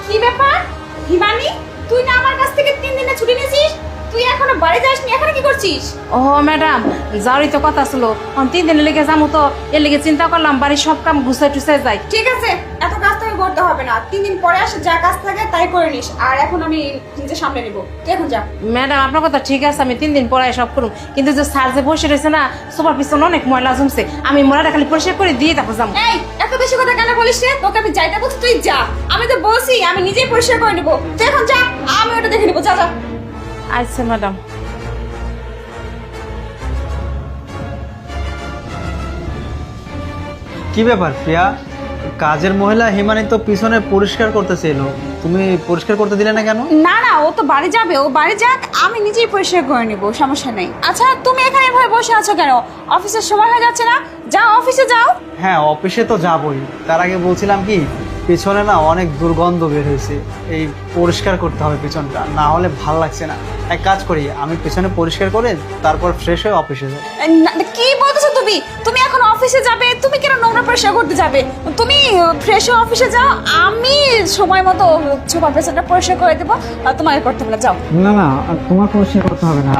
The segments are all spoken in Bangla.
কি ব্যাপার হিমানি, তুই না আমার কাছ থেকে 3 দিনের ছুটি নিয়েছিস, তুই এখনো বাড়ি যাসনি, এখানে কি করছিস? ও ম্যাডাম, যাওয়ারই তো কথা ছিল। 3 দিনের লেগে যাবো তো, এর লেগে চিন্তা করলাম বাড়ির সব কাম গুছাই টুছাই যাই। ঠিক আছে, এত কাজ তোকে করতে হবে না, 3 দিন পরে আসে যা কাজ থাকে তাই করে নিস, আর এখন আমি নিজে সামলে নিব, তুই এখন যা। ম্যাডাম আপনার কথা ঠিক আছে, আমি 3 দিন পরে সব করুন, কিন্তু যে স্যার যে বসে রয়েছে না, সোফার পিছনে অনেক ময়লা জমছে, আমি ময়লাটা খালি পরিষ্কার করে দিয়ে তারপর যাবো। এই এত বেশি কথা কেন বলিস রে? তোকে আমি যাইতে বলছি, তুই যা, আমি তো বলছি আমি নিজেই পরিষ্কার করে নেব, তুই এখন যা, আমি ওটা দেখে নেবো, যা যা। আচ্ছা ম্যাডাম। কি ব্যাপার প্রিয়া, কাজের মহিলা হিমানি তো পিছনে পরিষ্কার করতেছে এলো, তুমি পরিষ্কার করতে দিলে না কেন? না না, ও তো বাড়ি যাবে, ও বাড়ি যাক, আমি নিজেই পরিষ্কার করে নেব, সমস্যা নেই। আচ্ছা তুমি এখানে এভাবে বসে আছো কেন? অফিসের সময় হয়ে যাচ্ছে না? যাও অফিসে যাও। হ্যাঁ অফিসে তো যাবই, তার আগে বলছিলাম কি, পিছনে না অনেক দুর্গন্ধ বের হয়েছে, এই পরিষ্কার করতে হবে পিছনটা, না হলে ভাল লাগছে না। এক কাজ করি, আমি পিছনে পরিষ্কার করে তারপর ফ্রেশ হয়ে অফিসে যাই। কি বলতেছো তুমি? তুমি এখন অফিসে যাবে, তুমি কেন নোংরা পরিষ্কার করতে যাবে? তুমি ফ্রেশ হয়ে অফিসে যাও, আমি সময় মতো সুপার পেছনটা পরিষ্কার করে দেবো, তোমাকে করতে হবে না, যাও। না না, তোমার পরিষ্কার করতে হবে না,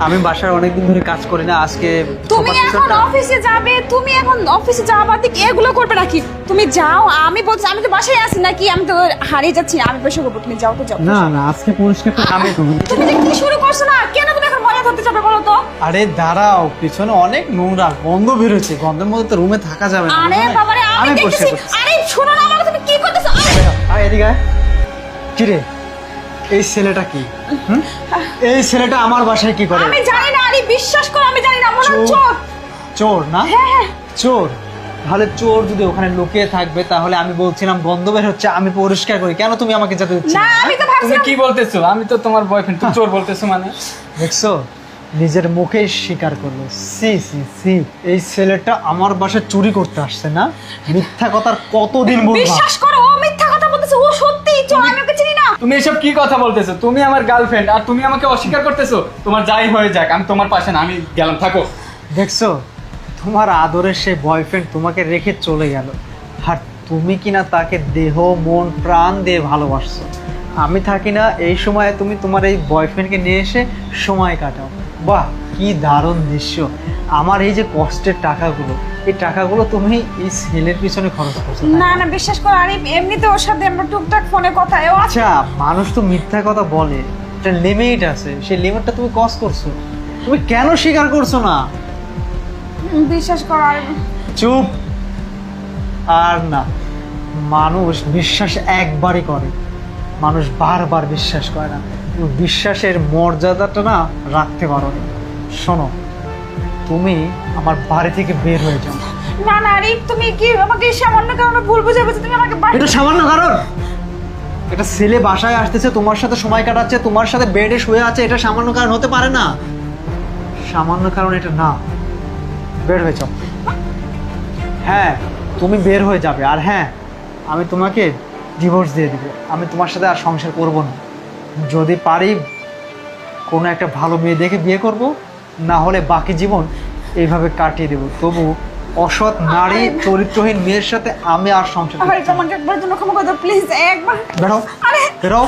আমি বাসায় অনেকদিন ধরে কাজ করি না, আজকে তুমি এখন অফিসে যাবে, তুমি এখন অফিসে যাওয়া বাদ দিয়ে এগুলো করবে নাকি? তুমি যাও, আমি বলছি আমি তো বাসায় আছি নাকি, আমি তো হারিয়ে যাচ্ছি, আমি পরিষ্কার করবো, তুমি যাও তো যাও। না না, আজকে পরিষ্কার আমি তুমি যে কি শুরু করছো না, কেন তুমি এখন মজা ধরতে যাবে বলো তো? আরে দাঁড়াও, পিছনে অনেক নোংরা গন্ধ বের হচ্ছে, গন্ধের মধ্যে তো রুমে থাকা যাবে না। আরে বাবারে, আমি দেখতেছি। আরে শোনো না আমাকে, তুমি কি করতেছো? আয় এদিকে আয়। কি রে, এই ছেলেটা কি? এই ছেলেটা আমার বাসায় কি করে? আমি জানি না, আরে বিশ্বাস করো আমি জানি না, মনে হচ্ছে চোর। চোর না? হ্যাঁ হ্যাঁ চোর? তাহলে চোর যদি ওখানে লুকিয়ে থাকবে, তাহলে আমি বলছিলাম গন্ধ বের হচ্ছে, আমি পরিষ্কার করি, কেন তুমি আমাকে যেতে দিচ্ছ না, আমি তো তুমি ভাবছিলাম কি বলতেছো? আমি তো তোমার বয়ফ্রেন্ড, তুমি চোর বলতেছো মানে? দেখছো, নিজের মুখেই স্বীকার করলো। সি সি সি, এই ছেলেটা আমার বাসায় চুরি করতে আসছে না? মিথ্যা কথার কতদিন বলবো? বিশ্বাস করো, ও মিথ্যা কথা বলতেছে, ও সত্যি চোর, আমি ওকে চিনি না। তুমি এসব কি কথা বলতেছো? তুমি আমার গার্লফ্রেন্ড আর তুমি আমাকে অস্বীকার করতেছো? তোমার যাই হয়ে যাক, আমি তোমার পাশে না, আমি গেলাম, থাকো। দেখছো, তোমার আদরের সেই বয়ফ্রেন্ড তোমাকে রেখে চলে গেল, আর তুমি কিনা তাকে দেহ মন প্রাণ দিয়ে ভালোবাসছো। আমি থাকি না এই সময়ে, তুমি তোমার এই বয়ফ্রেন্ডকে নিয়ে এসে সময় কাটাও। বাহ, কি দারুণ দৃশ্য! আমার এই যে কষ্টের টাকাগুলো, এই টাকাগুলো তুমি এই ছেলের পিছনে খরচ করছো, তাই না না? না বিশ্বাস করো, আরে এমনিতে ওর সাথে আমরা টুকটাক ফোনে কথা, ও আচ্ছা, মানুষ তো মিথ্যা কথা বলে, একটা লিমিট আছে, সেই লিমিটটা তুমি ক্রস করছো। তুমি কেন স্বীকার করছো না? বিশ্বাস করো, আর চুপ। আর না, মানুষ বিশ্বাস একবারই করে, মানুষ বারবার বিশ্বাস করে না। তুমি বিশ্বাসের মর্যাদাটা না রাখতে পারো না। শোনো, তুমি আমার বাড়ি থেকে বের হয়ে যাও। না না, আরে তুমি কি আমাকে সামান্য কারণে ভুল বুঝে বলছো, তুমি আমাকে এটা সামান্য কারণ? এটা ছেলে বাসায় আসতেছে, তোমার সাথে সময় কাটাচ্ছে, তোমার সাথে বেডে শুয়ে আছে, এটা সামান্য কারণ হতে পারে না। সামান্য কারণ এটা না। বের হয়ে যাও। হ্যাঁ, তুমি বের হয়ে যাবে, আর হ্যাঁ, আমি তোমাকে ডিভোর্স দিয়ে দিব, আমি তোমার সাথে আর সংসার করব না। যদি পারি কোনো একটা ভালো মেয়ে দেখে বিয়ে করব, না হলে বাকি জীবন এইভাবে কাটিয়ে দেব। তবু অসৎ নারী চরিত্রহীন মেয়ের সাথে আমি আর সংসার করব আরে না। তোমাকে একবার জন্য ক্ষমা করে দাও প্লিজ, একবার। বেরো, আরে বেরো।